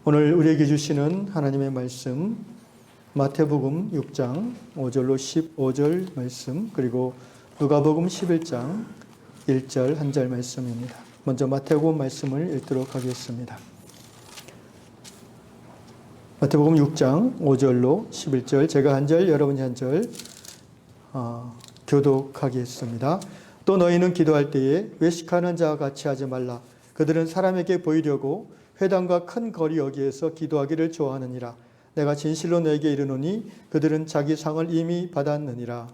오늘 우리에게 주시는 하나님의 말씀 마태복음 6장 5절로 15절 말씀, 그리고 누가복음 11장 1절 한 절 말씀입니다. 먼저 마태복음 말씀을 읽도록 하겠습니다. 마태복음 6장 5절로 11절, 제가 한 절, 여러분이 한 절 교독하겠습니다. 또 너희는 기도할 때에 외식하는 자와 같이 하지 말라. 그들은 사람에게 보이려고 회당과 큰 거리 여기에서 기도하기를 좋아하느니라. 내가 진실로 너에게 이르노니 그들은 자기 상을 이미 받았느니라.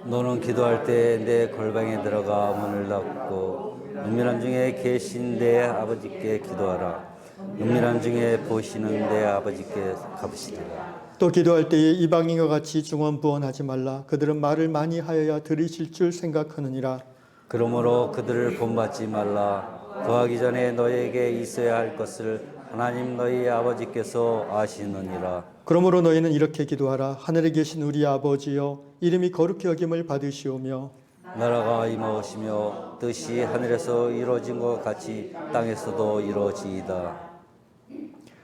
너는 기도할 때 내 골방에 들어가 문을 닫고 은밀한 중에 계신 내 아버지께 기도하라. 은밀한 중에 보시는 내 아버지께 갚으시리라. 또 기도할 때에 이방인과 같이 중언부언하지 말라. 그들은 말을 많이 하여야 들으실 줄 생각하느니라. 그러므로 그들을 본받지 말라. 구하기 전에 너희에게 있어야 할 것을 하나님 너희 아버지께서 아시느니라. 그러므로 너희는 이렇게 기도하라. 하늘에 계신 우리 아버지여, 이름이 거룩히 여김을 받으시오며 나라가 임하오시며 뜻이 하늘에서 이루어진 것 같이 땅에서도 이루어지이다.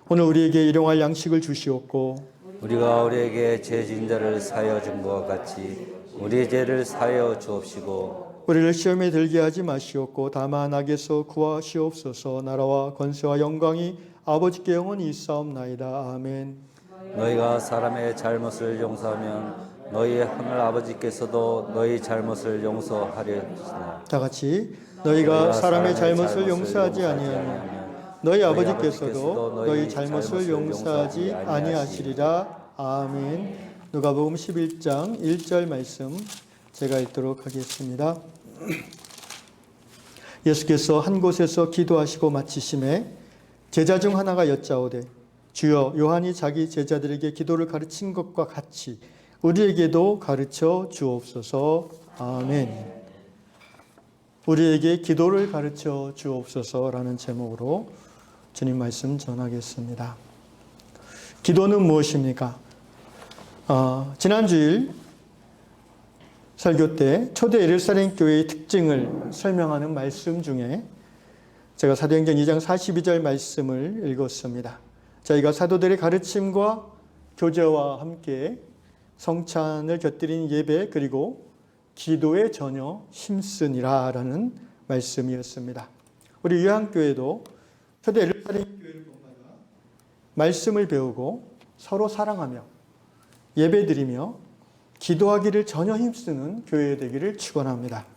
오늘 우리에게 일용할 양식을 주시옵고 우리가 우리에게 죄진 자를 사하여 준 것 같이 우리의 죄를 사하여 주옵시고 우리를 시험에 들게 하지 마시옵고 다만 악에서 구하시옵소서. 나라와 권세와 영광이 아버지께 영원히 있사옵나이다. 아멘. 너희가 사람의 잘못을 용서하면 너희 하늘 아버지께서도 너희 잘못을 용서하리라. 다 같이 너희가 사람의 잘못을 용서하지 아니하면 너희 아버지께서도 너희 잘못을 용서하지 아니하시리라. 아멘. 누가복음 11장 1절 말씀 제가 읽도록 하겠습니다. 예수께서 한 곳에서 기도하시고 마치심에 제자 중 하나가 여짜오되 주여, 요한이 자기 제자들에게 기도를 가르친 것과 같이 우리에게도 가르쳐 주옵소서. 아멘. 우리에게 기도를 가르쳐 주옵소서라는 제목으로 주님 말씀 전하겠습니다. 기도는 무엇입니까? 지난주일 설교 때 초대 예루살렘 교회의 특징을 설명하는 말씀 중에 제가 사도행전 2장 42절 말씀을 읽었습니다. 저희가 사도들의 가르침과 교제와 함께 성찬을 곁들인 예배 그리고 기도에 전혀 힘쓰니라 라는 말씀이었습니다. 우리 유한교회도 초대 예루살렘 교회를 본받아 말씀을 배우고 서로 사랑하며 예배드리며 기도하기를 전혀 힘쓰는 교회 되기를 축원합니다.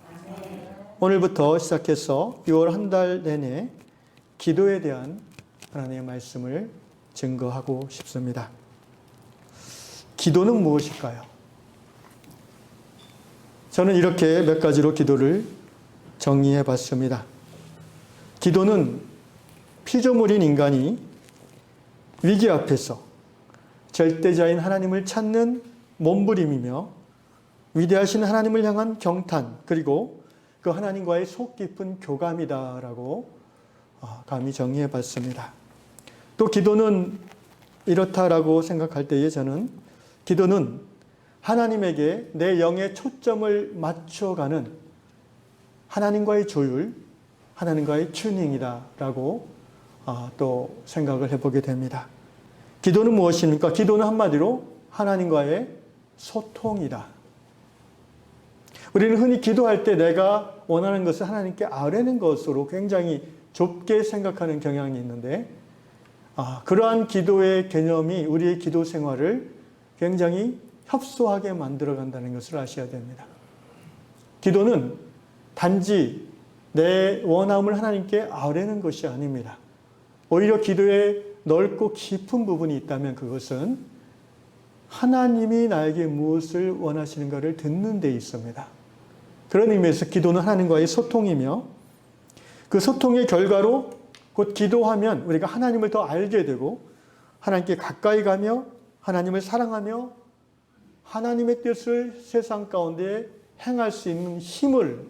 오늘부터 시작해서 6월 한 달 내내 기도에 대한 하나님의 말씀을 증거하고 싶습니다. 기도는 무엇일까요? 저는 이렇게 몇 가지로 기도를 정리해 봤습니다. 기도는 피조물인 인간이 위기 앞에서 절대자인 하나님을 찾는 몸부림이며 위대하신 하나님을 향한 경탄, 그리고 그 하나님과의 속 깊은 교감이다라고 감히 정리해 봤습니다. 또 기도는 이렇다라고 생각할 때에 저는 기도는 하나님에게 내 영의 초점을 맞춰가는 하나님과의 조율, 하나님과의 튜닝이다라고 또 생각을 해보게 됩니다. 기도는 무엇입니까? 기도는 한마디로 하나님과의 소통이다. 우리는 흔히 기도할 때 내가 원하는 것을 하나님께 아뢰는 것으로 굉장히 좁게 생각하는 경향이 있는데 그러한 기도의 개념이 우리의 기도 생활을 굉장히 협소하게 만들어간다는 것을 아셔야 됩니다. 기도는 단지 내 원함을 하나님께 아뢰는 것이 아닙니다. 오히려 기도에 넓고 깊은 부분이 있다면 그것은 하나님이 나에게 무엇을 원하시는가를 듣는 데 있습니다. 그런 의미에서 기도는 하나님과의 소통이며 그 소통의 결과로 곧 기도하면 우리가 하나님을 더 알게 되고 하나님께 가까이 가며 하나님을 사랑하며 하나님의 뜻을 세상 가운데 행할 수 있는 힘을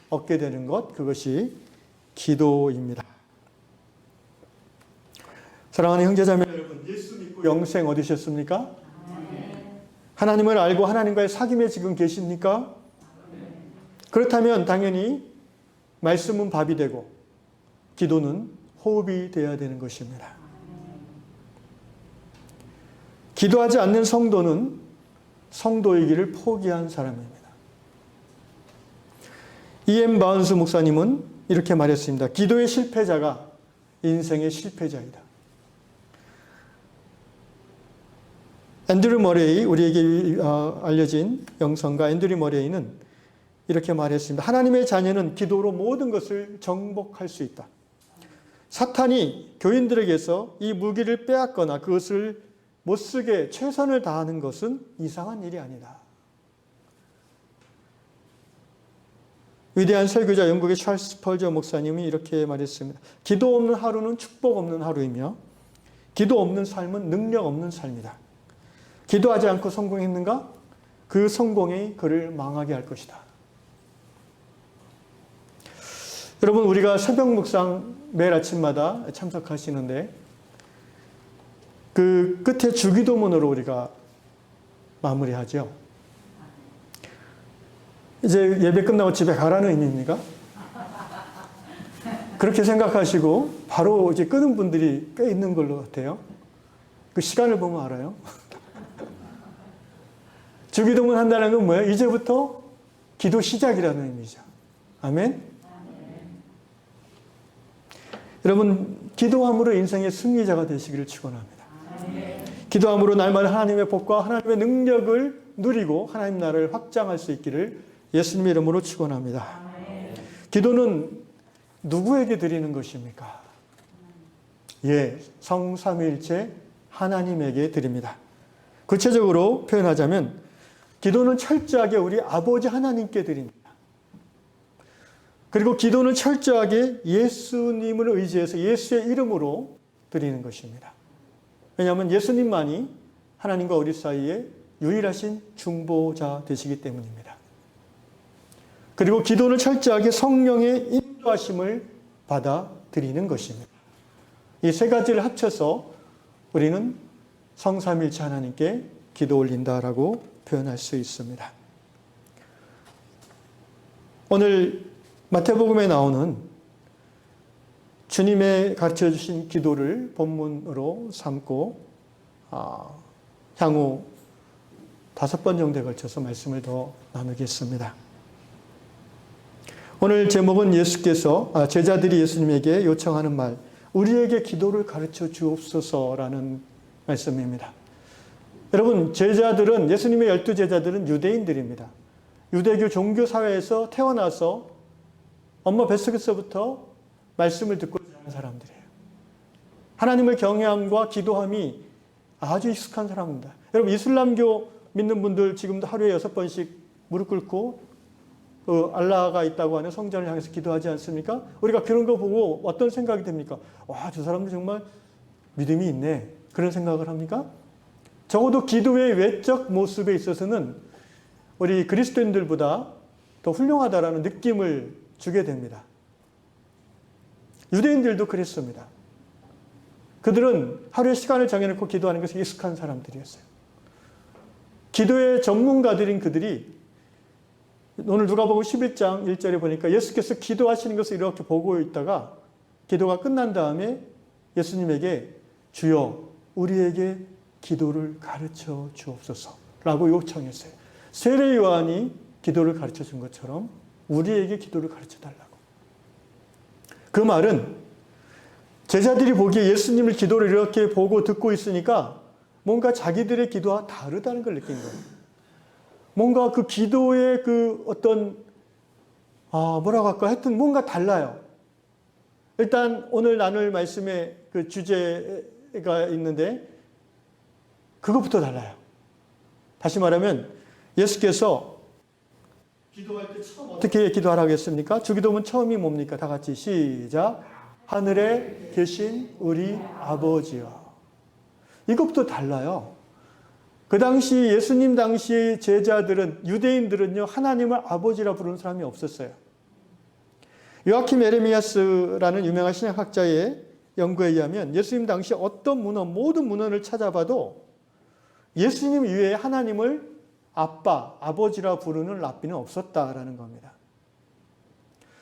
얻게 되는 것, 그것이 기도입니다. 사랑하는 형제자매 여러분, 예수 믿고 영생 얻으셨습니까? 하나님을 알고 하나님과의 사귐에 지금 계십니까? 그렇다면 당연히 말씀은 밥이 되고 기도는 호흡이 되어야 되는 것입니다. 기도하지 않는 성도는 성도이기를 포기한 사람입니다. E.M. 바운스 목사님은 이렇게 말했습니다. 기도의 실패자가 인생의 실패자이다. 앤드류 머레이, 우리에게 알려진 영성가 앤드류 머레이는 이렇게 말했습니다. 하나님의 자녀는 기도로 모든 것을 정복할 수 있다. 사탄이 교인들에게서 이 무기를 빼앗거나 그것을 못쓰게 최선을 다하는 것은 이상한 일이 아니다. 위대한 설교자 영국의 찰스 스펄저 목사님이 이렇게 말했습니다. 기도 없는 하루는 축복 없는 하루이며 기도 없는 삶은 능력 없는 삶이다. 기도하지 않고 성공했는가? 그 성공이 그를 망하게 할 것이다. 여러분, 우리가 새벽 묵상 매일 아침마다 참석하시는데 그 끝에 주기도문으로 우리가 마무리하죠. 이제 예배 끝나고 집에 가라는 의미입니까? 그렇게 생각하시고 바로 이제 끄는 분들이 꽤 있는 걸로 같아요. 그 시간을 보면 알아요. 주기도문 한다는 건 뭐예요? 이제부터 기도 시작이라는 의미죠. 아멘? 여러분, 기도함으로 인생의 승리자가 되시기를 축원합니다. 기도함으로 날마다 하나님의 복과 하나님의 능력을 누리고 하나님 나라를 확장할 수 있기를 예수님의 이름으로 축원합니다. 기도는 누구에게 드리는 것입니까? 예, 성삼위일체 하나님에게 드립니다. 구체적으로 표현하자면 기도는 철저하게 우리 아버지 하나님께 드립니다. 그리고 기도는 철저하게 예수님을 의지해서 예수의 이름으로 드리는 것입니다. 왜냐하면 예수님만이 하나님과 우리 사이에 유일하신 중보자 되시기 때문입니다. 그리고 기도는 철저하게 성령의 인도하심을 받아 드리는 것입니다. 이 세 가지를 합쳐서 우리는 성삼일체 하나님께 기도 올린다라고 표현할 수 있습니다. 오늘 마태복음에 나오는 주님의 가르쳐 주신 기도를 본문으로 삼고 향후 5번 정도에 걸쳐서 말씀을 더 나누겠습니다. 오늘 제목은 예수께서 제자들이 예수님에게 요청하는 말, 우리에게 기도를 가르쳐 주옵소서라는 말씀입니다. 여러분, 제자들은, 예수님의 12제자들은 유대인들입니다. 유대교 종교 사회에서 태어나서 엄마 뱃속에서부터 말씀을 듣고 자란 사람들이에요. 하나님을 경외함과 기도함이 아주 익숙한 사람입니다. 여러분, 이슬람교 믿는 분들 지금도 하루에 6번씩 무릎 꿇고 알라가 있다고 하는 성전을 향해서 기도하지 않습니까? 우리가 그런 거 보고 어떤 생각이 됩니까? 와, 저 사람들 정말 믿음이 있네. 그런 생각을 합니까? 적어도 기도의 외적 모습에 있어서는 우리 그리스도인들보다 더 훌륭하다라는 느낌을 주게 됩니다. 유대인들도 그랬습니다. 그들은 하루에 시간을 정해놓고 기도하는 것이 익숙한 사람들이었어요. 기도의 전문가들인 그들이 오늘 누가복음 11장 1절에 보니까 예수께서 기도하시는 것을 이렇게 보고 있다가 기도가 끝난 다음에 예수님에게 주여 우리에게 기도를 가르쳐 주옵소서라고 요청했어요. 세례 요한이 기도를 가르쳐 준 것처럼 우리에게 기도를 가르쳐 달라고. 그 말은 제자들이 보기에 예수님을 기도를 이렇게 보고 듣고 있으니까 뭔가 자기들의 기도와 다르다는 걸 느낀 거예요. 뭔가 그 기도의 그 어떤 뭐라고 할까 하여튼 뭔가 달라요. 일단 오늘 나눌 말씀의 그 주제가 있는데 그것부터 달라요. 다시 말하면 예수께서 기도할 때 처음 어떻게 기도하라고 했습니까? 주기도문 처음이 뭡니까? 다 같이 시작. 하늘에 계신 우리 아버지여. 이것부터 달라요. 그 당시 예수님 당시 제자들은 유대인들은요 하나님을 아버지라 부르는 사람이 없었어요. 요아킴 에레미야스라는 유명한 신약학자의 연구에 의하면 예수님 당시 어떤 문헌 모든 문헌을 찾아봐도 예수님 이외에 하나님을 아빠, 아버지라 부르는 랍비는 없었다라는 겁니다.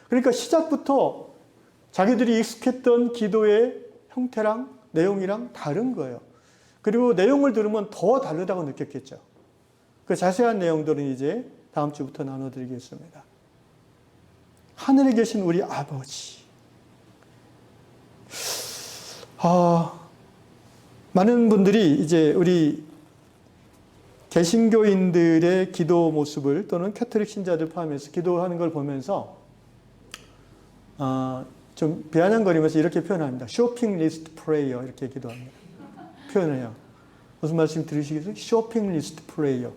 그러니까 시작부터 자기들이 익숙했던 기도의 형태랑 내용이랑 다른 거예요. 그리고 내용을 들으면 더 다르다고 느꼈겠죠. 그 자세한 내용들은 이제 다음 주부터 나눠드리겠습니다. 하늘에 계신 우리 아버지. 많은 분들이 이제 우리 개신교인들의 기도 모습을 또는 캐톨릭 신자들 포함해서 기도하는 걸 보면서 좀 비아냥거리면서 이렇게 표현합니다. 쇼핑 리스트 프레이어 이렇게 기도합니다. 표현해요. 무슨 말씀 들으시겠어요? 쇼핑 리스트 프레이어.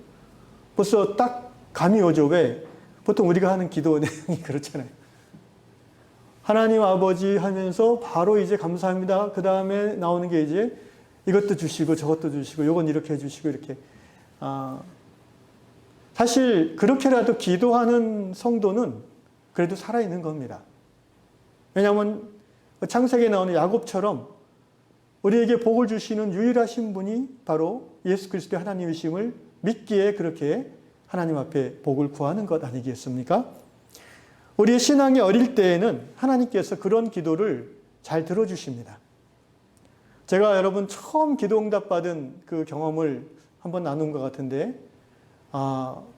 벌써 딱 감이 오죠. 왜? 보통 우리가 하는 기도 내용이 그렇잖아요. 하나님 아버지 하면서 바로 이제 감사합니다. 그 다음에 나오는 게 이제 이것도 주시고 저것도 주시고 요건 이렇게 해주시고 이렇게. 사실 그렇게라도 기도하는 성도는 그래도 살아있는 겁니다. 왜냐하면 창세기에 나오는 야곱처럼 우리에게 복을 주시는 유일하신 분이 바로 예수 그리스도의 하나님이심을 믿기에 그렇게 하나님 앞에 복을 구하는 것 아니겠습니까? 우리의 신앙이 어릴 때에는 하나님께서 그런 기도를 잘 들어주십니다. 제가 여러분 처음 기도 응답 받은 그 경험을 한번 나눈 것 같은데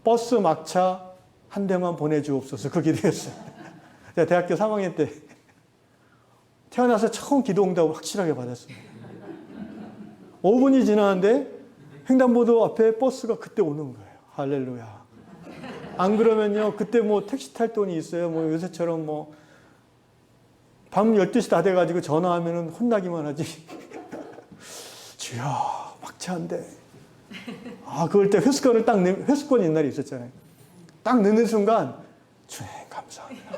버스 막차 한 대만 보내주옵소서 그 기도였어요. 제가 대학교 3학년 때 태어나서 처음 기도 응답을 확실하게 받았습니다. 5분이 지나는데 횡단보도 앞에 버스가 그때 오는 거예요. 할렐루야. 안 그러면요, 그때 뭐 택시 탈 돈이 있어요. 뭐 요새처럼 뭐 밤 12시 다 돼가지고 전화하면은 혼나기만 하지. 주여, 막차인데. 그럴 때 회수권을 회수권이 옛날에 있었잖아요. 딱 넣는 순간, 주님, 감사합니다.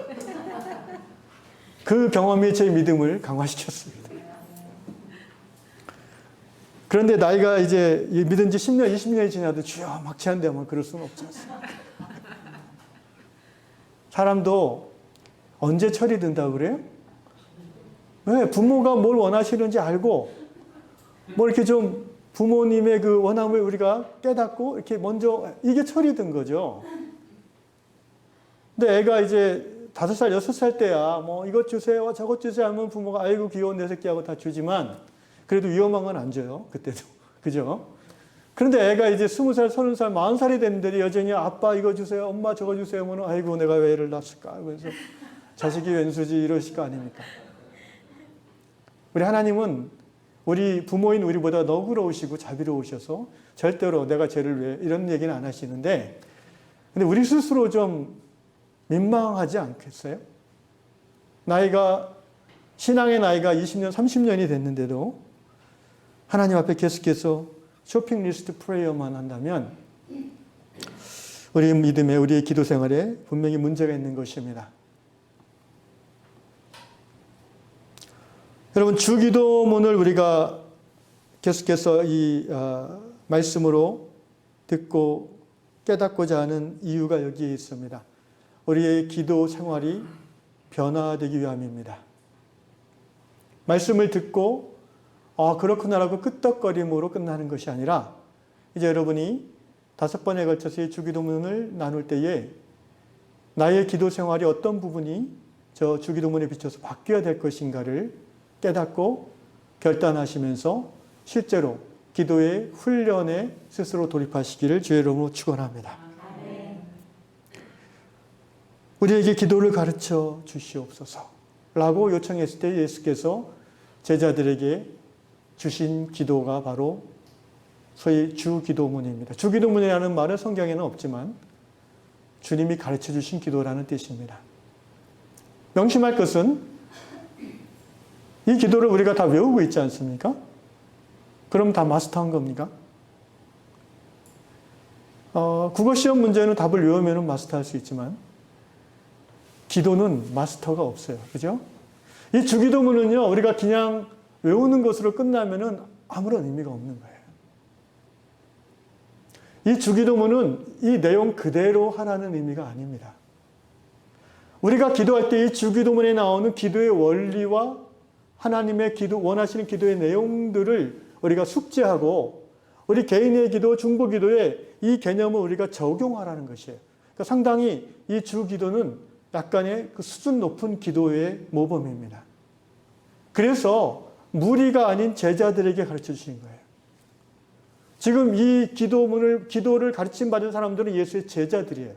그 경험이 제 믿음을 강화시켰습니다. 그런데 나이가 이제 믿은 지 10년, 20년이 지나도 주여, 막차인데 뭐 그럴 수는 없지 않습니까? 사람도 언제 철이 든다고 그래요? 왜? 부모가 뭘 원하시는지 알고, 뭐 이렇게 좀 부모님의 그 원함을 우리가 깨닫고, 이렇게 먼저, 이게 철이 든 거죠. 근데 애가 이제 5살, 6살 때야, 뭐 이것 주세요, 저것 주세요 하면 부모가 아이고 귀여운 내 새끼하고 다 주지만, 그래도 위험한 건 안 줘요. 그때도. 그죠? 그런데 애가 이제 20살, 30살, 40살이 됐는데 여전히 아빠 이거 주세요, 엄마 저거 주세요 하면 아이고 내가 왜 애를 낳았을까? 그래서 자식이 왼수지 이러실 거 아닙니까? 우리 하나님은 우리 부모인 우리보다 너그러우시고 자비로우셔서 절대로 내가 쟤를 왜 이런 얘기는 안 하시는데 근데 우리 스스로 좀 민망하지 않겠어요? 신앙의 나이가 20년, 30년이 됐는데도 하나님 앞에 계속해서 쇼핑 리스트 프레이어만 한다면 우리 믿음에, 우리의 기도 생활에 분명히 문제가 있는 것입니다. 여러분, 주기도문을 우리가 계속해서 이 말씀으로 듣고 깨닫고자 하는 이유가 여기에 있습니다. 우리의 기도 생활이 변화되기 위함입니다. 말씀을 듣고 그렇구나라고 끄떡거림으로 끝나는 것이 아니라 이제 여러분이 5번에 걸쳐서 이 주기도문을 나눌 때에 나의 기도 생활이 어떤 부분이 저 주기도문에 비춰서 바뀌어야 될 것인가를 깨닫고 결단하시면서 실제로 기도의 훈련에 스스로 돌입하시기를 주의 이름으로 축원합니다. 우리에게 기도를 가르쳐 주시옵소서 라고 요청했을 때 예수께서 제자들에게 주신 기도가 바로 소위 주기도문입니다. 주기도문이라는 말은 성경에는 없지만 주님이 가르쳐 주신 기도라는 뜻입니다. 명심할 것은 이 기도를 우리가 다 외우고 있지 않습니까? 그럼 다 마스터한 겁니까? 국어시험 문제는 답을 외우면 마스터할 수 있지만 기도는 마스터가 없어요. 그죠? 이 주기도문은요, 우리가 그냥 외우는 것으로 끝나면은 아무런 의미가 없는 거예요. 이 주기도문은 이 내용 그대로 하라는 의미가 아닙니다. 우리가 기도할 때 이 주기도문에 나오는 기도의 원리와 하나님의 원하시는 기도의 내용들을 우리가 숙지하고 우리 개인의 기도, 중보 기도에 이 개념을 우리가 적용하라는 것이에요. 그러니까 상당히 이 주기도는 약간의 그 수준 높은 기도의 모범입니다. 그래서 무리가 아닌 제자들에게 가르쳐 주신 거예요. 지금 이 기도를 가르침 받은 사람들은 예수의 제자들이에요.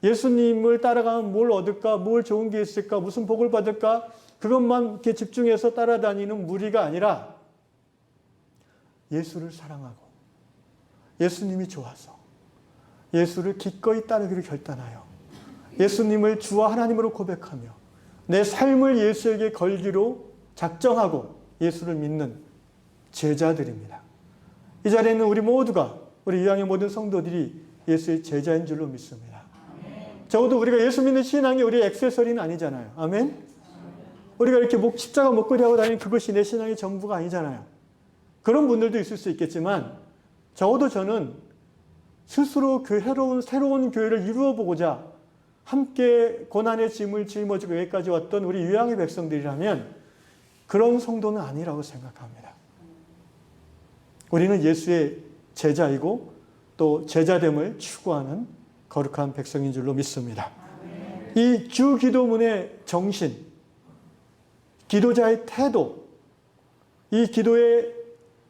예수님을 따라가면 뭘 얻을까? 뭘 좋은 게 있을까? 무슨 복을 받을까? 그것만 이렇게 집중해서 따라다니는 무리가 아니라 예수를 사랑하고 예수님이 좋아서 예수를 기꺼이 따르기를 결단하여 예수님을 주와 하나님으로 고백하며 내 삶을 예수에게 걸기로 작정하고 예수를 믿는 제자들입니다. 이 자리에는 우리 모두가 우리 이왕의 모든 성도들이 예수의 제자인 줄로 믿습니다. 적어도 우리가 예수 믿는 신앙이 우리의 액세서리는 아니잖아요. 아멘? 우리가 이렇게 십자가 목걸이 하고 다니는 그것이 내 신앙의 전부가 아니잖아요. 그런 분들도 있을 수 있겠지만 적어도 저는 스스로 그 새로운 교회를 이루어 보고자 함께 고난의 짐을 짊어지고 여기까지 왔던 우리 유양의 백성들이라면 그런 성도는 아니라고 생각합니다. 우리는 예수의 제자이고 또 제자됨을 추구하는 거룩한 백성인 줄로 믿습니다. 이 주기도문의 정신, 기도자의 태도, 이 기도의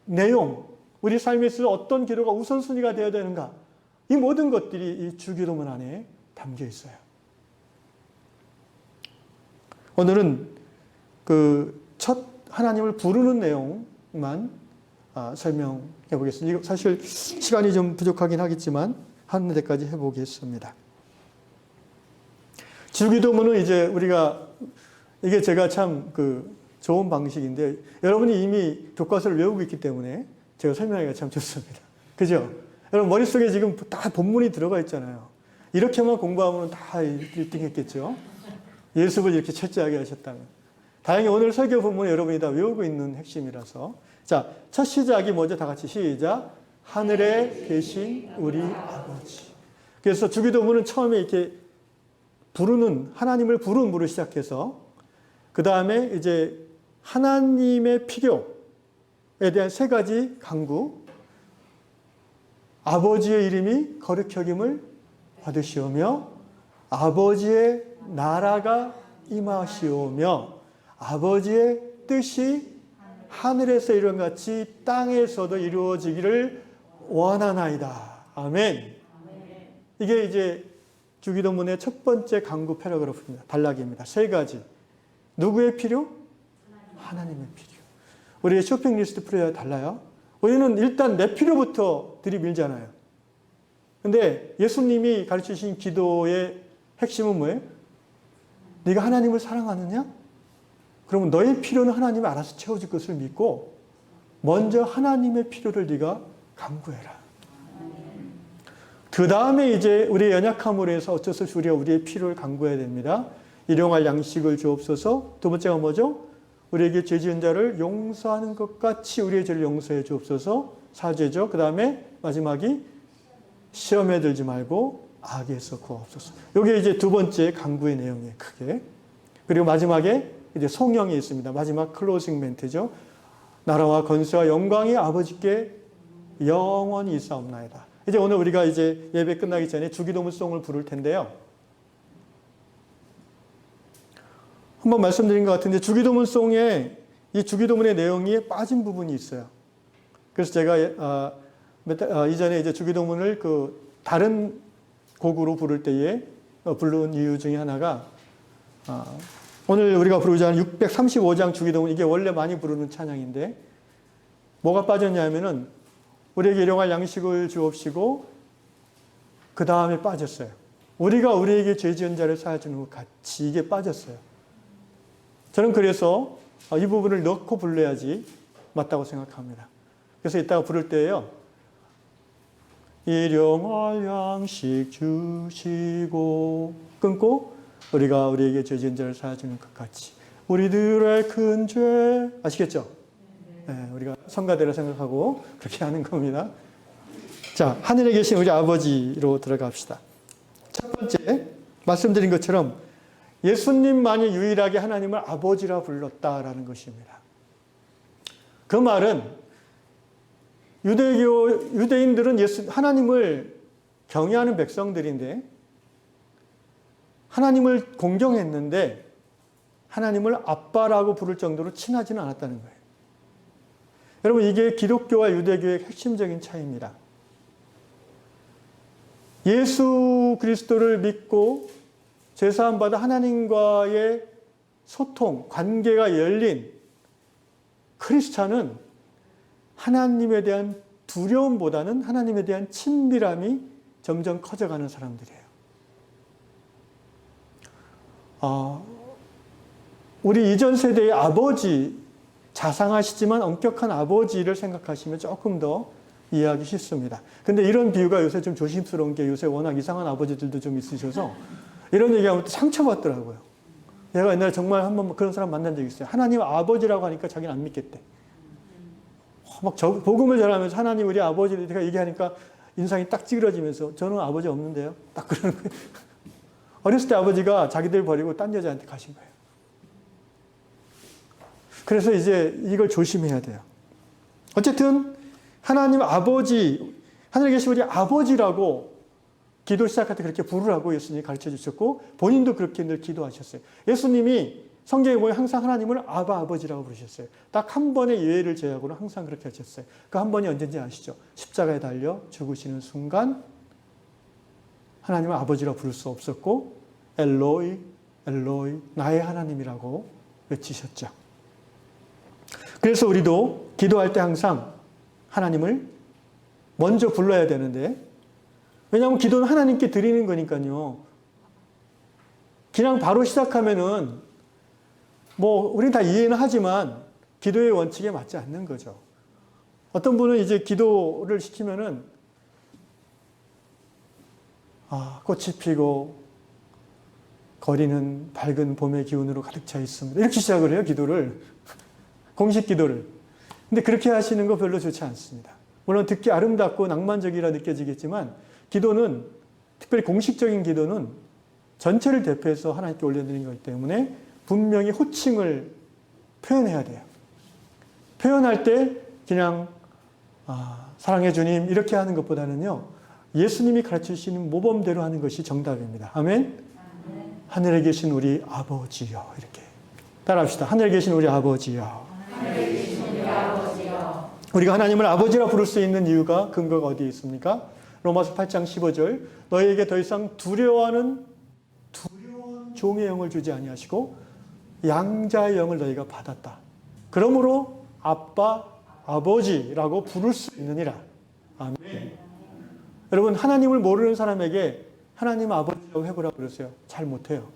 내용, 우리 삶에 있어 어떤 기도가 우선순위가 되어야 되는가, 이 모든 것들이 이 주기도문 안에 담겨 있어요. 오늘은 그 첫 하나님을 부르는 내용만 설명해 보겠습니다. 사실 시간이 좀 부족하긴 하겠지만 하는 데까지 해보겠습니다. 주기도문은 이제 우리가 이게 제가 참 그 좋은 방식인데 여러분이 이미 교과서를 외우고 있기 때문에 제가 설명하기가 참 좋습니다. 그죠? 여러분 머릿속에 지금 다 본문이 들어가 있잖아요. 이렇게만 공부하면 다 1등 했겠죠? 예습을 이렇게 철저하게 하셨다면. 다행히 오늘 설교 본문 여러분이 다 외우고 있는 핵심이라서. 자, 첫 시작이 먼저 다 같이 시작. 하늘에 계신 우리 아버지. 그래서 주기도문은 처음에 이렇게 하나님을 부름으로 시작해서 그 다음에 이제 하나님의 필요에 대한 3가지 강구. 아버지의 이름이 거룩히 여김을 받으시오며 아버지의 나라가 임하시오며 아버지의 뜻이 하늘에서 이룬 같이 땅에서도 이루어지기를 원하나이다. 아멘. 이게 이제 주기도문의 첫 번째 강구 패러그래프입니다. 단락입니다. 3가지. 누구의 필요? 하나님의 필요. 우리의 쇼핑 리스트 프레이어가 달라요. 우리는 일단 내 필요부터 들이밀잖아요. 근데 예수님이 가르치신 기도의 핵심은 뭐예요? 네가 하나님을 사랑하느냐? 그러면 너의 필요는 하나님이 알아서 채워줄 것을 믿고 먼저 하나님의 필요를 네가 간구해라. 그 다음에 이제 우리의 연약함으로 해서 어쩔 수 없이 우리가 우리의 필요를 간구해야 됩니다. 일용할 양식을 주옵소서. 두 번째가 뭐죠? 우리에게 죄 지은 자를 용서하는 것 같이 우리의 죄를 용서해 주옵소서. 4제죠. 그 다음에 마지막이 시험에 들지 말고 악에서 구하옵소서. 이게 이제 두 번째 간구의 내용이에요. 크게. 그리고 마지막에 이제 송영이 있습니다. 마지막 클로징 멘트죠. 나라와 건세와 영광이 아버지께 영원히 있사옵나이다. 이제 오늘 우리가 이제 예배 끝나기 전에 주기도문송을 부를 텐데요. 한번 말씀드린 것 같은데 주기도문송에 이 주기도문의 내용이 빠진 부분이 있어요. 그래서 제가 이전에 이제 주기도문을 그 다른 곡으로 부를 때에 부른 이유 중에 하나가 오늘 우리가 부르자 하는 635장 주기도문, 이게 원래 많이 부르는 찬양인데 뭐가 빠졌냐면은 우리에게 일용할 양식을 주옵시고 그 다음에 빠졌어요. 우리가 우리에게 죄 지은 자를 사하주는 것 같이, 이게 빠졌어요. 저는 그래서 이 부분을 넣고 불러야지 맞다고 생각합니다. 그래서 이따가 부를 때에요. 일용할 양식 주시고 끊고 우리가 우리에게 죄 지은 자를 사하주는 것 같이 우리들의 큰 죄, 아시겠죠? 네, 우리가 성가대로 생각하고 그렇게 하는 겁니다. 자, 하늘에 계신 우리 아버지로 들어갑시다. 첫 번째, 말씀드린 것처럼 예수님만이 유일하게 하나님을 아버지라 불렀다라는 것입니다. 그 말은 유대인들은 하나님을 경외하는 백성들인데 하나님을 공경했는데 하나님을 아빠라고 부를 정도로 친하지는 않았다는 거예요. 여러분, 이게 기독교와 유대교의 핵심적인 차이입니다. 예수 그리스도를 믿고 죄사함 받아 하나님과의 소통, 관계가 열린 크리스찬은 하나님에 대한 두려움보다는 하나님에 대한 친밀함이 점점 커져가는 사람들이에요. 우리 이전 세대의 아버지, 자상하시지만 엄격한 아버지를 생각하시면 조금 더 이해하기 쉽습니다. 근데 이런 비유가 요새 좀 조심스러운 게 요새 워낙 이상한 아버지들도 좀 있으셔서 이런 얘기하면 상처받더라고요. 내가 옛날에 정말 한번 그런 사람 만난 적이 있어요. 하나님 아버지라고 하니까 자기는 안 믿겠대. 막 복음을 전하면서 하나님 우리 아버지 내가 얘기하니까 인상이 딱 찌그러지면서 저는 아버지 없는데요. 딱 그러는 거예요. 어렸을 때 아버지가 자기들 버리고 딴 여자한테 가신 거예요. 그래서 이제 이걸 조심해야 돼요. 어쨌든 하나님 아버지, 하늘에 계신 우리 아버지라고 기도 시작할 때 그렇게 부르라고 예수님이 가르쳐 주셨고 본인도 그렇게 늘 기도하셨어요. 예수님이 성경에 보면 항상 하나님을 아바 아버지라고 부르셨어요. 딱 한 번의 예외를 제외하고는 항상 그렇게 하셨어요. 그 한 번이 언제인지 아시죠? 십자가에 달려 죽으시는 순간 하나님을 아버지라고 부를 수 없었고 엘로이 엘로이 나의 하나님이라고 외치셨죠. 그래서 우리도 기도할 때 항상 하나님을 먼저 불러야 되는데, 왜냐하면 기도는 하나님께 드리는 거니까요. 그냥 바로 시작하면은 우린 다 이해는 하지만 기도의 원칙에 맞지 않는 거죠. 어떤 분은 이제 기도를 시키면은 꽃이 피고 거리는 밝은 봄의 기운으로 가득 차 있습니다. 이렇게 시작을 해요, 기도를. 공식 기도를. 근데 그렇게 하시는 거 별로 좋지 않습니다. 물론 듣기 아름답고 낭만적이라 느껴지겠지만 기도는, 특별히 공식적인 기도는 전체를 대표해서 하나님께 올려드리는 거기 때문에 분명히 호칭을 표현해야 돼요. 표현할 때 그냥 사랑해 주님 이렇게 하는 것보다는요, 예수님이 가르치시는 모범대로 하는 것이 정답입니다. 아멘? 하늘에 계신 우리 아버지여, 이렇게 따라합시다. 하늘에 계신 우리 아버지여. 우리가 하나님을 아버지라 부를 수 있는 이유가, 근거가 어디에 있습니까? 로마서 8장 15절, 너희에게 더 이상 두려운 종의 영을 주지 아니하시고 양자의 영을 너희가 받았다. 그러므로 아빠, 아버지라고 부를 수 있느니라. 아멘. 여러분, 하나님을 모르는 사람에게 하나님 아버지라고 해보라고 그러세요. 잘 못해요.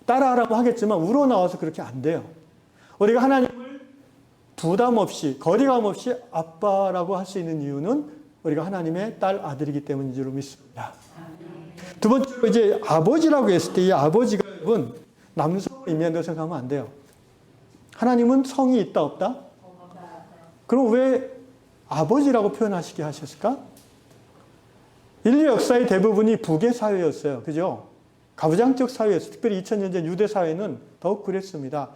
따라하라고 하겠지만 우러나와서 그렇게 안 돼요. 우리가 하나님을 부담 없이, 거리감 없이 아빠라고 할 수 있는 이유는 우리가 하나님의 딸, 아들이기 때문인 줄 믿습니다. 두 번째로 이제 아버지라고 했을 때 이 아버지가 여러분 남성을 의미한다고 생각하면 안 돼요. 하나님은 성이 있다 없다? 그럼 왜 아버지라고 표현하시게 하셨을까? 인류 역사의 대부분이 북의 사회였어요. 그죠? 가부장적 사회였어요. 특별히 2000년 전 유대 사회는 더욱 그랬습니다.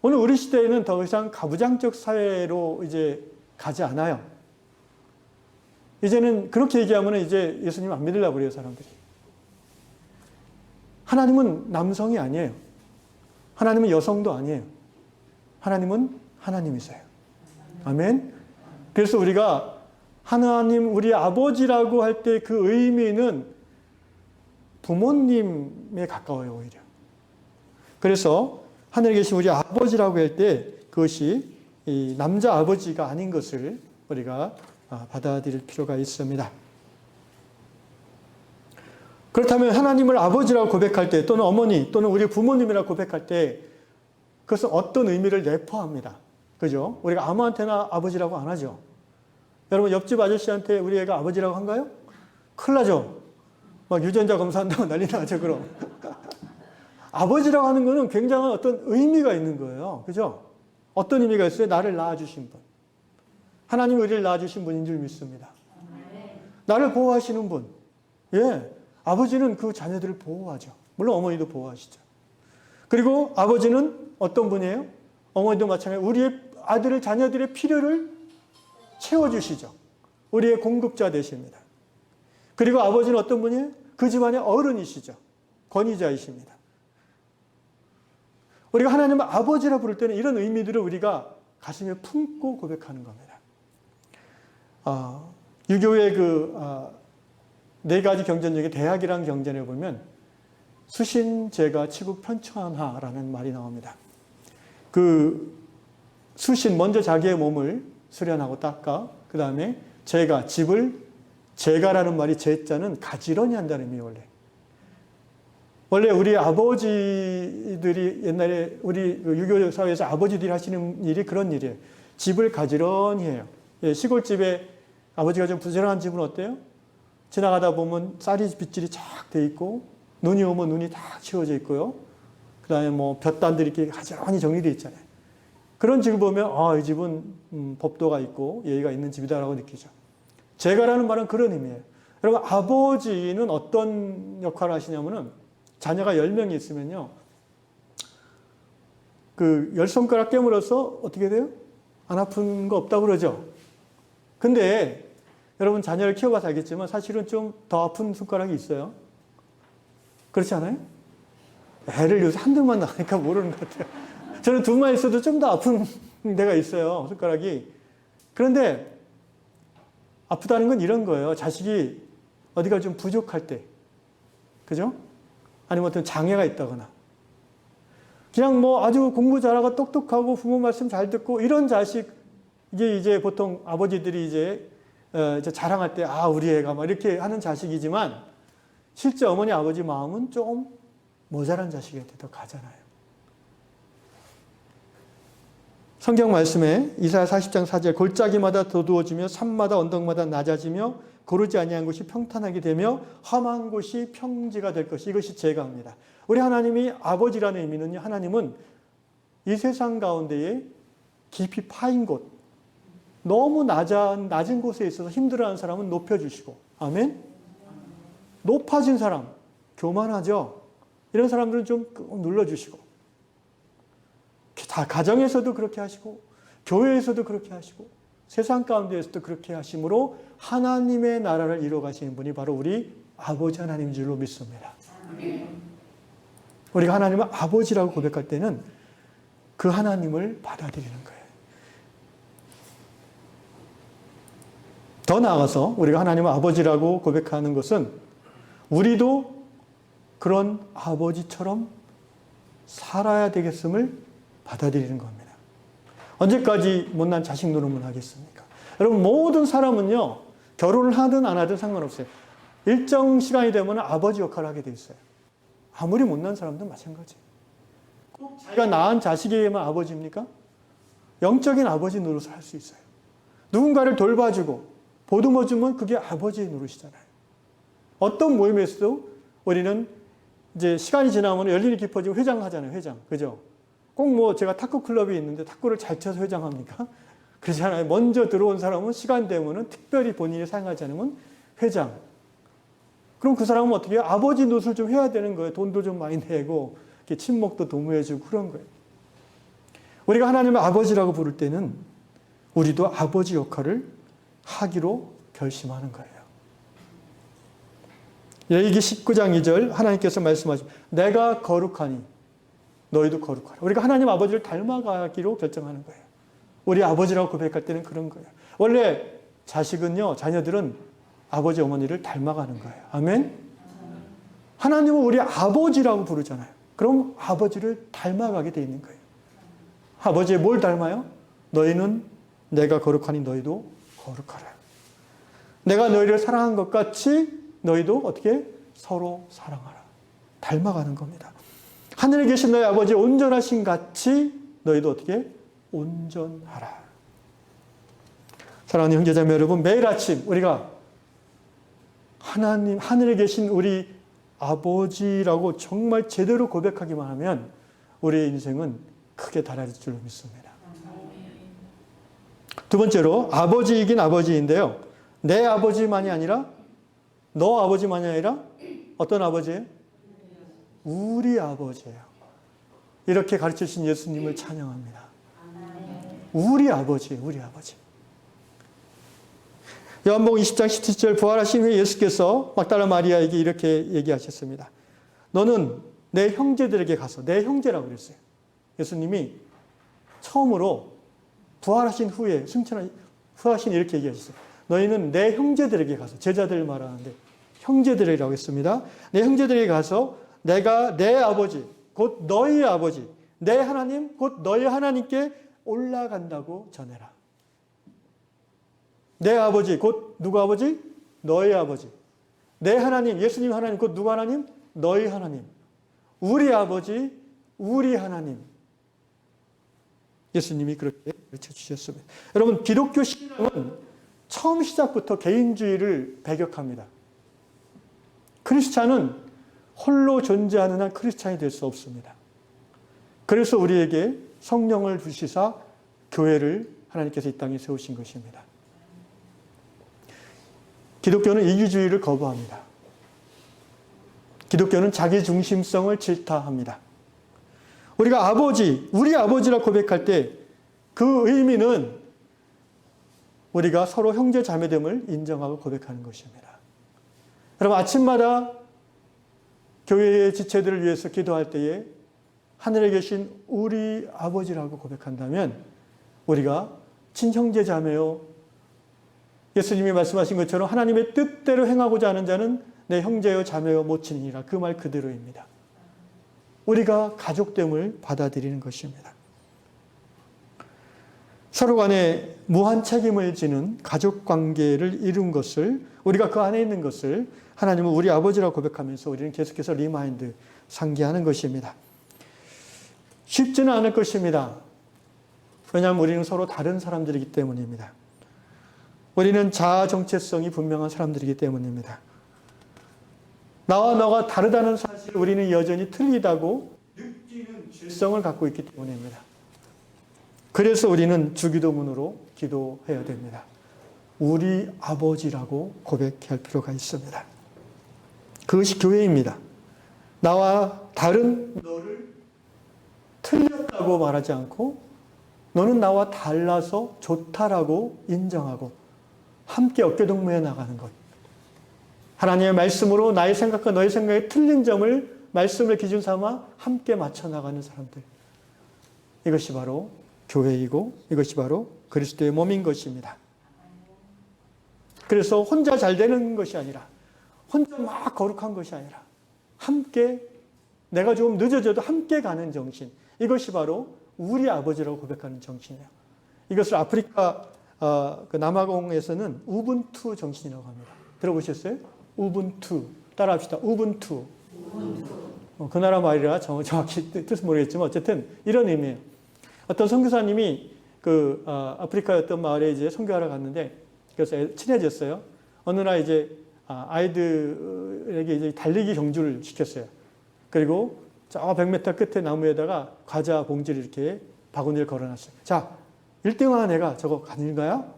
오늘 우리 시대에는 더 이상 가부장적 사회로 이제 가지 않아요. 이제는 그렇게 얘기하면 이제 예수님 안 믿으려고 그래요, 사람들이. 하나님은 남성이 아니에요. 하나님은 여성도 아니에요. 하나님은 하나님이세요. 아멘. 그래서 우리가 하나님, 우리 아버지라고 할 때 그 의미는 부모님에 가까워요, 오히려. 그래서 하늘에 계신 우리 아버지라고 할 때 그것이 이 남자 아버지가 아닌 것을 우리가 받아들일 필요가 있습니다. 그렇다면 하나님을 아버지라고 고백할 때, 또는 어머니 또는 우리 부모님이라고 고백할 때 그것은 어떤 의미를 내포합니다. 그죠? 우리가 아무한테나 아버지라고 안 하죠. 여러분, 옆집 아저씨한테 우리 애가 아버지라고 한가요? 큰일 나죠? 막 유전자 검사한다고 난리 나죠, 그럼. 아버지라고 하는 것은 굉장한 어떤 의미가 있는 거예요. 그죠? 어떤 의미가 있어요? 나를 낳아주신 분. 하나님이 우리를 낳아주신 분인 줄 믿습니다. 나를 보호하시는 분. 예. 아버지는 그 자녀들을 보호하죠. 물론 어머니도 보호하시죠. 그리고 아버지는 어떤 분이에요? 어머니도 마찬가지로 우리의 아들의 자녀들의 필요를 채워주시죠. 우리의 공급자 되십니다. 그리고 아버지는 어떤 분이에요? 그 집안의 어른이시죠. 권위자이십니다. 우리가 하나님을 아버지라 부를 때는 이런 의미들을 우리가 가슴에 품고 고백하는 겁니다. 유교의 네 가지 경전 중에 대학이라는 경전에 보면 수신제가 치국 편천하라는 말이 나옵니다. 그 수신, 먼저 자기의 몸을 수련하고 닦아, 그 다음에 제가, 집을, 제가라는 말이 제자는 가지런히 한다는 의미예요, 원래 우리 아버지들이 옛날에 우리 유교 사회에서 아버지들이 하시는 일이 그런 일이에요. 집을 가지런히 해요. 예, 시골집에 아버지가 좀 부지런한 집은 어때요? 지나가다 보면 쌀이 빗질이 쫙 돼 있고, 눈이 오면 눈이 다 치워져 있고요. 그 다음에 뭐 볕단들이 이렇게 가지런히 정리되어 있잖아요. 그런 집을 보면, 이 집은 법도가 있고 예의가 있는 집이다라고 느끼죠. 제가라는 말은 그런 의미예요. 여러분, 아버지는 어떤 역할을 하시냐면은, 자녀가 10명이 있으면요, 그 10손가락 깨물어서 어떻게 돼요? 안 아픈 거 없다고 그러죠? 근데 여러분 자녀를 키워봐서 알겠지만 사실은 좀 더 아픈 손가락이 있어요. 그렇지 않아요? 애를 요새 한 대만 낳으니까 모르는 것 같아요. 저는 둘만 있어도 좀 더 아픈 데가 있어요, 손가락이. 그런데 아프다는 건 이런 거예요. 자식이 어디가 좀 부족할 때, 그죠? 아니면 어떤 장애가 있다거나, 그냥 뭐 아주 공부 잘하고 똑똑하고 부모 말씀 잘 듣고 이런 자식, 이게 이제 보통 아버지들이 이제 자랑할 때, 우리 애가 막 이렇게 하는 자식이지만, 실제 어머니 아버지 마음은 좀 모자란 자식한테 더 가잖아요. 성경 말씀에 이사야 40장 4절, 골짜기마다 도두어지며 산마다 언덕마다 낮아지며 고르지 아니한 곳이 평탄하게 되며 험한 곳이 평지가 될 것이, 이것이 제가입니다. 우리 하나님이 아버지라는 의미는요, 하나님은 이 세상 가운데에 깊이 파인 곳, 너무 낮은 곳에 있어서 힘들어하는 사람은 높여주시고, 아멘? 높아진 사람, 교만하죠? 이런 사람들은 좀 눌러주시고, 다 가정에서도 그렇게 하시고, 교회에서도 그렇게 하시고, 세상 가운데에서도 그렇게 하심으로 하나님의 나라를 이루어가시는 분이 바로 우리 아버지 하나님인 줄로 믿습니다. 우리가 하나님을 아버지라고 고백할 때는 그 하나님을 받아들이는 거예요. 더 나아가서 우리가 하나님을 아버지라고 고백하는 것은 우리도 그런 아버지처럼 살아야 되겠음을 받아들이는 겁니다. 언제까지 못난 자식 노릇만 하겠습니까? 여러분, 모든 사람은요, 결혼을 하든 안 하든 상관없어요. 일정 시간이 되면 아버지 역할을 하게 돼 있어요. 아무리 못난 사람도 마찬가지예요. 꼭 자기가 낳은 자식에게만 아버지입니까? 영적인 아버지 노릇을 할 수 있어요. 누군가를 돌봐주고 보듬어주면 그게 아버지의 노릇이잖아요. 어떤 모임에서도 우리는 이제 시간이 지나면 열린이 깊어지고 회장하잖아요. 회장. 그죠? 꼭 뭐 제가 탁구 클럽이 있는데 탁구를 잘 쳐서 회장합니까? 그렇잖아요. 먼저 들어온 사람은 시간 되면은 특별히 본인이 사용하지 않으면 회장. 그럼 그 사람은 어떻게 해요? 아버지 노릇을 좀 해야 되는 거예요. 돈도 좀 많이 내고, 이렇게 친목도 도모해주고 그런 거예요. 우리가 하나님을 아버지라고 부를 때는 우리도 아버지 역할을 하기로 결심하는 거예요. 레위기 19장 2절 하나님께서 말씀하십니다. 내가 거룩하니 너희도 거룩하라. 우리가 하나님 아버지를 닮아가기로 결정하는 거예요. 우리 아버지라고 고백할 때는 그런 거예요. 원래 자식은요, 자녀들은 아버지 어머니를 닮아가는 거예요. 아멘? 하나님은 우리 아버지라고 부르잖아요. 그럼 아버지를 닮아가게 돼 있는 거예요. 아버지의 뭘 닮아요? 너희는 내가 거룩하니 너희도 거룩하라. 내가 너희를 사랑한 것 같이 너희도 어떻게? 서로 사랑하라. 닮아가는 겁니다. 하늘에 계신 너희 아버지 온전하신 같이 너희도 어떻게? 온전하라. 사랑하는 형제자매 여러분, 매일 아침 우리가 하나님, 하늘에 계신 우리 아버지라고 정말 제대로 고백하기만 하면 우리의 인생은 크게 달라질 줄로 믿습니다. 두 번째로 아버지이긴 아버지인데요. 내 아버지만이 아니라 너 아버지만이 아니라 어떤 아버지예요? 우리 아버지예요. 이렇게 가르치신 예수님을 찬양합니다. 우리 아버지예요. 우리 아버지. 요한복음 20장 17절 부활하신 후에 예수께서 막달라 마리아에게 이렇게 얘기하셨습니다. 너는 내 형제들에게 가서, 내 형제라고 그랬어요. 예수님이 처음으로 부활하신 후에 후하신 이렇게 얘기하셨어요. 너희는 내 형제들에게 가서, 제자들 말하는데 형제들이라고 했습니다. 내 형제들에게 가서 내가 내 아버지 곧 너희 아버지 내 하나님 곧 너희 하나님께 올라간다고 전해라. 내 아버지 곧 누구 아버지? 너희 아버지. 내 하나님 예수님 하나님 곧 누구 하나님? 너희 하나님. 우리 아버지 우리 하나님. 예수님이 그렇게 가르쳐 주셨습니다. 여러분 기독교 신앙은 처음 시작부터 개인주의를 배격합니다. 크리스찬은 홀로 존재하는 한 크리스찬이 될 수 없습니다. 그래서 우리에게 성령을 주시사 교회를 하나님께서 이 땅에 세우신 것입니다. 기독교는 이기주의를 거부합니다. 기독교는 자기중심성을 질타합니다. 우리가 아버지, 우리 아버지라 고백할 때 그 의미는 우리가 서로 형제 자매됨을 인정하고 고백하는 것입니다. 여러분 아침마다 교회의 지체들을 위해서 기도할 때에 하늘에 계신 우리 아버지라고 고백한다면 우리가 친형제 자매요. 예수님이 말씀하신 것처럼 하나님의 뜻대로 행하고자 하는 자는 내 형제요 자매요 모친이니라. 그 말 그대로입니다. 우리가 가족됨을 받아들이는 것입니다. 서로 간에 무한 책임을 지는 가족관계를 이룬 것을 우리가 그 안에 있는 것을 하나님은 우리 아버지라고 고백하면서 우리는 계속해서 리마인드 상기하는 것입니다. 쉽지는 않을 것입니다. 왜냐하면 우리는 서로 다른 사람들이기 때문입니다. 우리는 자아 정체성이 분명한 사람들이기 때문입니다. 나와 너가 다르다는 사실 우리는 여전히 틀리다고 느끼는 죄성을 갖고 있기 때문입니다. 그래서 우리는 주기도문으로 기도해야 됩니다. 우리 아버지라고 고백할 필요가 있습니다. 그것이 교회입니다. 나와 다른 너를 틀렸다고 말하지 않고 너는 나와 달라서 좋다라고 인정하고 함께 어깨동무해 나가는 것. 하나님의 말씀으로 나의 생각과 너의 생각에 틀린 점을 말씀을 기준 삼아 함께 맞춰 나가는 사람들. 이것이 바로 교회이고 이것이 바로 그리스도의 몸인 것입니다. 그래서 혼자 잘 되는 것이 아니라 혼자 막 거룩한 것이 아니라 함께 내가 조금 늦어져도 함께 가는 정신. 이것이 바로 우리 아버지라고 고백하는 정신이에요. 이것을 아프리카 그 남아공에서는 우분투 정신이라고 합니다. 들어보셨어요? 우분투. 따라합시다. 우분투. 그 나라 말이라 정확히 뜻은 모르겠지만 어쨌든 이런 의미예요. 어떤 선교사님이 그 아프리카의 어떤 마을에 이제 선교하러 갔는데 그래서 친해졌어요. 어느 날 이제 아이들에게 이제 달리기 경주를 시켰어요. 그리고 저 100m 끝에 나무에다가 과자 봉지를 이렇게 바구니를 걸어놨어요. 자, 1등한 애가 저거 가는가요?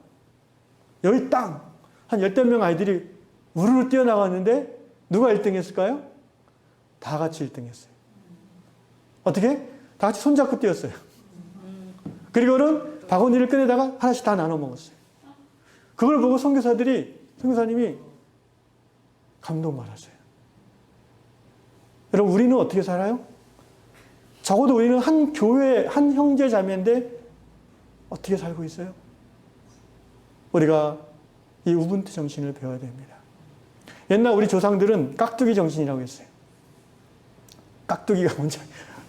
여기 땅! 한 10명 아이들이 우르르 뛰어나갔는데 누가 1등 했을까요? 다 같이 1등 했어요. 어떻게? 다 같이 손잡고 뛰었어요. 그리고는 바구니를 꺼내다가 하나씩 다 나눠 먹었어요. 그걸 보고 선교사님이 감동받았어요. 여러분, 우리는 어떻게 살아요? 적어도 우리는 한 교회, 한 형제 자매인데 어떻게 살고 있어요? 우리가 이 우분투 정신을 배워야 됩니다. 옛날 우리 조상들은 깍두기 정신이라고 했어요. 깍두기가 뭔지.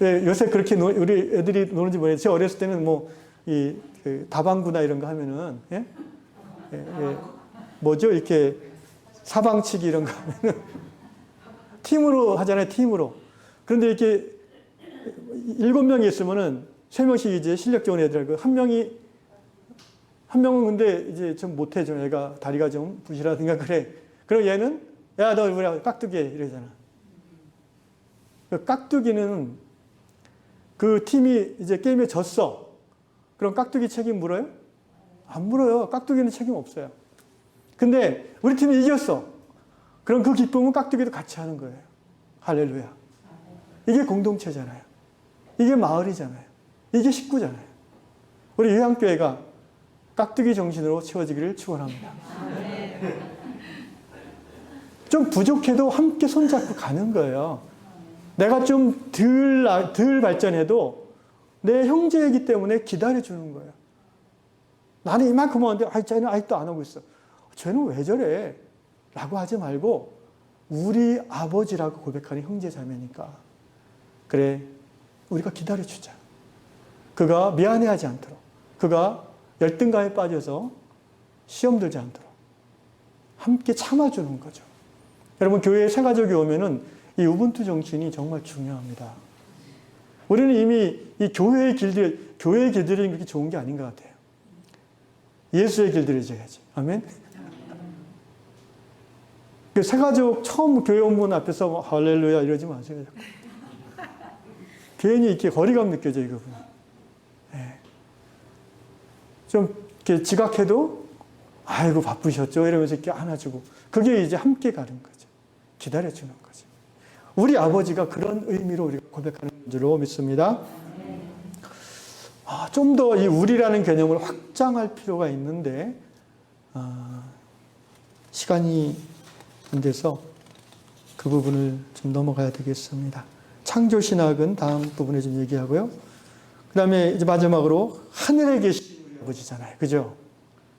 요새 그렇게 우리 애들이 노는지 모르겠어요. 제 어렸을 때는 그 다방구나 이런 거 하면은, 뭐죠? 이렇게 사방치기 이런 거 하면은 팀으로 하잖아요, 팀으로. 그런데 이렇게 7명이 있으면은 3명씩 이제 실력 좋은 애들하고 한 명은 근데 이제 좀 못해, 좀 애가 다리가 좀 부실하든가 그래. 그럼 얘는, 야, 너 우리 깍두기 해. 이러잖아. 그 깍두기는 그 팀이 이제 게임에 졌어. 그럼 깍두기 책임 물어요? 안 물어요. 깍두기는 책임 없어요. 근데 우리 팀이 이겼어. 그럼 그 기쁨은 깍두기도 같이 하는 거예요. 할렐루야. 이게 공동체잖아요. 이게 마을이잖아요. 이게 식구잖아요. 우리 요양교회가 깍두기 정신으로 채워지기를 축원합니다. 좀 부족해도 함께 손잡고 가는 거예요. 내가 좀 덜 발전해도 내 형제이기 때문에 기다려주는 거예요. 나는 이만큼 하는데 쟤는 아직도 안 하고 있어. 쟤는 왜 저래? 라고 하지 말고 우리 아버지라고 고백하는 형제 자매니까 그래 우리가 기다려주자. 그가 미안해하지 않도록, 그가 열등감에 빠져서 시험 들지 않도록 함께 참아주는 거죠. 여러분 교회에 새가족이 오면은 이 우분투 정신이 정말 중요합니다. 우리는 이미 이 교회의 길들이 그렇게 좋은 게 아닌 것 같아요. 예수의 길들여져야지. 아멘. 그 새가족 처음 교회 온 분 앞에서 할렐루야 이러지 마세요. 괜히 이렇게 거리감 느껴져요, 이거. 네. 좀 이렇게 지각해도 아이고 바쁘셨죠 이러면서 이렇게 안아주고 그게 이제 함께 가는 거죠. 기다려주는 거죠. 우리 아버지가 그런 의미로 우리가 고백하는 줄로 믿습니다. 좀 더 이 우리라는 개념을 확장할 필요가 있는데 시간이 안 돼서 그 부분을 좀 넘어가야 되겠습니다. 창조신학은 다음 부분에 좀 얘기하고요. 그 다음에 이제 마지막으로 하늘에 계신 우리 아버지잖아요. 그죠?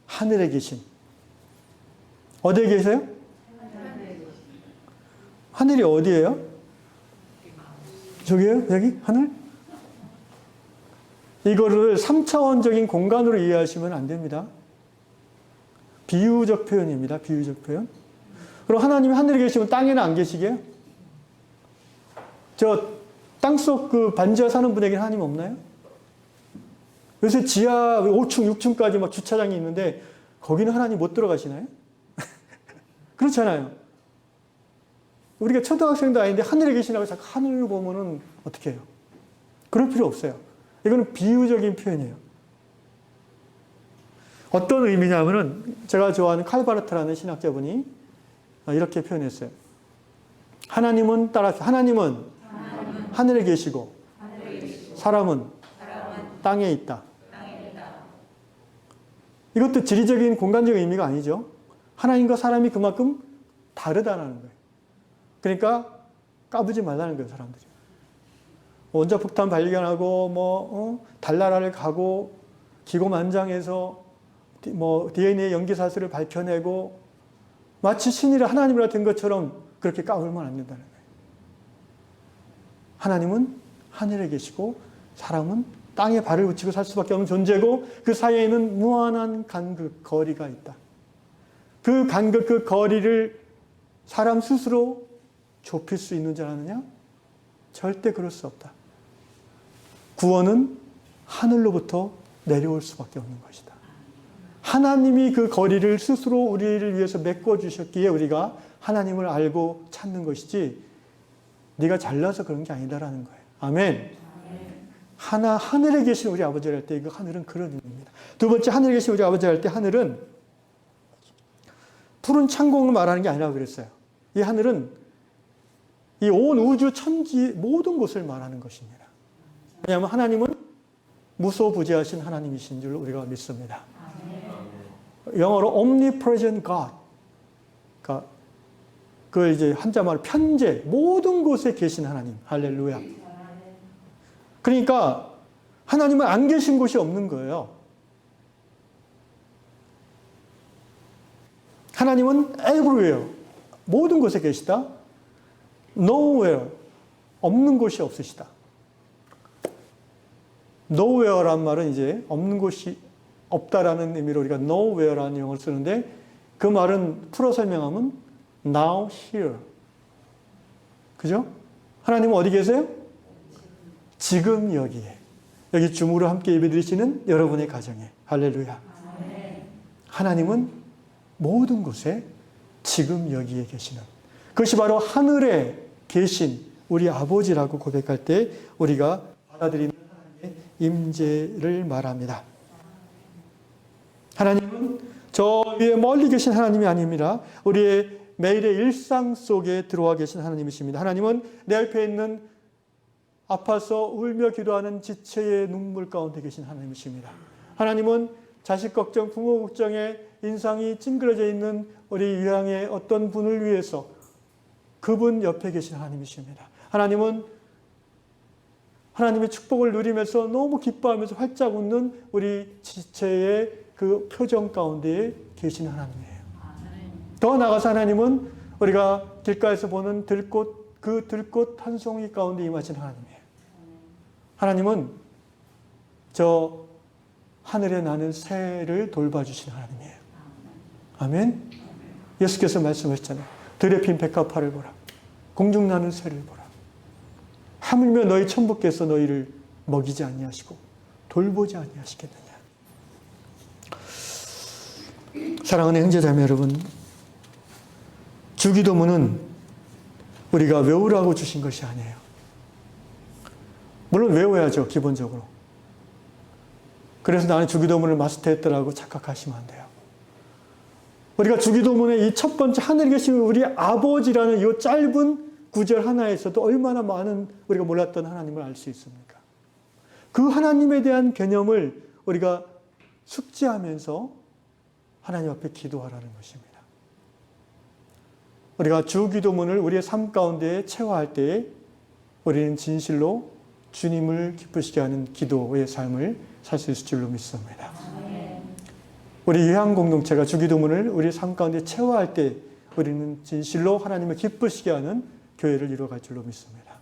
하늘에 계신. 어디에 계세요? 하늘이 어디예요? 저기요? 여기? 하늘? 이거를 3차원적인 공간으로 이해하시면 안 됩니다. 비유적 표현입니다. 비유적 표현. 그럼 하나님이 하늘에 계시면 땅에는 안 계시게요? 저 땅속 그 반지하 사는 분에게는 하나님 없나요? 요새 지하 5층, 6층까지 막 주차장이 있는데 거기는 하나님 못 들어가시나요? 그렇잖아요. 우리가 초등학생도 아닌데 하늘에 계시라고 자꾸 하늘을 보면은 어떻게 해요? 그럴 필요 없어요. 이거는 비유적인 표현이에요. 어떤 의미냐면은 제가 좋아하는 칼바르트라는 신학자분이 이렇게 표현했어요. 하나님은 하늘에 계시고 사람은 땅에 있다. 이것도 지리적인 공간적 의미가 아니죠. 하나님과 사람이 그만큼 다르다는 거예요. 그러니까 까부지 말라는 거예요, 사람들이. 원자폭탄 발견하고 달나라를 가고 기고만장해서 DNA 연기사슬을 밝혀내고 마치 신이라 하나님이라 된 것처럼 그렇게 까불면 안 된다는 거예요. 하나님은 하늘에 계시고 사람은 땅에 발을 붙이고 살 수밖에 없는 존재고 그 사이에는 무한한 간극, 거리가 있다. 그 간극, 그 거리를 사람 스스로 좁힐 수 있는 줄 아느냐? 절대 그럴 수 없다. 구원은 하늘로부터 내려올 수밖에 없는 것이다. 하나님이 그 거리를 스스로 우리를 위해서 메꿔주셨기에 우리가 하나님을 알고 찾는 것이지 네가 잘나서 그런 게 아니다라는 거예요. 아멘. 하늘에 계신 우리 아버지를 할 때 그 하늘은 그런 의미입니다. 두 번째 하늘에 계신 우리 아버지를 할 때 하늘은 푸른 창공을 말하는 게 아니라고 그랬어요. 이 하늘은 이 온 우주 천지 모든 곳을 말하는 것입니다. 왜냐하면 하나님은 무소부재하신 하나님이신 줄 우리가 믿습니다. 영어로 omnipresent God. 그러니까 그걸 이제 한자말로 편재, 모든 곳에 계신 하나님. 할렐루야. 그러니까 하나님은 안 계신 곳이 없는 거예요. 하나님은 everywhere, 모든 곳에 계시다. nowhere, 없는 곳이 없으시다. nowhere란 말은 이제 없는 곳이 없다라는 의미로 우리가 nowhere라는 용어를 쓰는데 그 말은 풀어 설명하면 now here. 그죠? 하나님은 어디 계세요? 지금 여기에. 여기 줌으로 함께 예배드리시는 여러분의 가정에. 할렐루야. 하나님은 모든 곳에 지금 여기에 계시는 그것이 바로 하늘에 계신 우리 아버지라고 고백할 때 우리가 받아들이는 하나님의 임재를 말합니다. 하나님은 저 위에 멀리 계신 하나님이 아닙니다. 우리의 매일의 일상 속에 들어와 계신 하나님이십니다. 하나님은 내 옆에 있는 아파서 울며 기도하는 지체의 눈물 가운데 계신 하나님이십니다. 하나님은 자식 걱정, 부모 걱정에 인상이 찡그러져 있는 우리 유양의 어떤 분을 위해서 그분 옆에 계신 하나님이십니다. 하나님은 하나님의 축복을 누리면서 너무 기뻐하면서 활짝 웃는 우리 지체의 그 표정 가운데 계신 하나님이에요. 더 나아가서 하나님은 우리가 길가에서 보는 들꽃, 그 들꽃 한 송이 가운데 임하신 하나님이에요. 하나님은 저 하늘에 나는 새를 돌봐주신 하나님이에요. 아멘. 예수께서 말씀하셨잖아요. 들에 핀 백합화를 보라. 공중 나는 새를 보라. 하물며 너희 천부께서 너희를 먹이지 아니하시고 돌보지 아니하시겠느냐. 사랑하는 형제자매 여러분, 주기도문은 우리가 외우라고 주신 것이 아니에요. 물론 외워야죠, 기본적으로. 그래서 나는 주기도문을 마스터했더라고 착각하시면 안 돼요. 우리가 주기도문의 이 첫 번째 하늘에 계신 우리 아버지라는 이 짧은 구절 하나에서도 얼마나 많은 우리가 몰랐던 하나님을 알 수 있습니까? 그 하나님에 대한 개념을 우리가 숙지하면서 하나님 앞에 기도하라는 것입니다. 우리가 주기도문을 우리의 삶 가운데 체화할 때에 우리는 진실로 주님을 기쁘시게 하는 기도의 삶을 살 수 있을 줄로 믿습니다. 우리 예한 공동체가 주기도문을 우리의 삶 가운데 체화할 때 우리는 진실로 하나님을 기쁘시게 하는 교회를 이루어갈 줄로 믿습니다.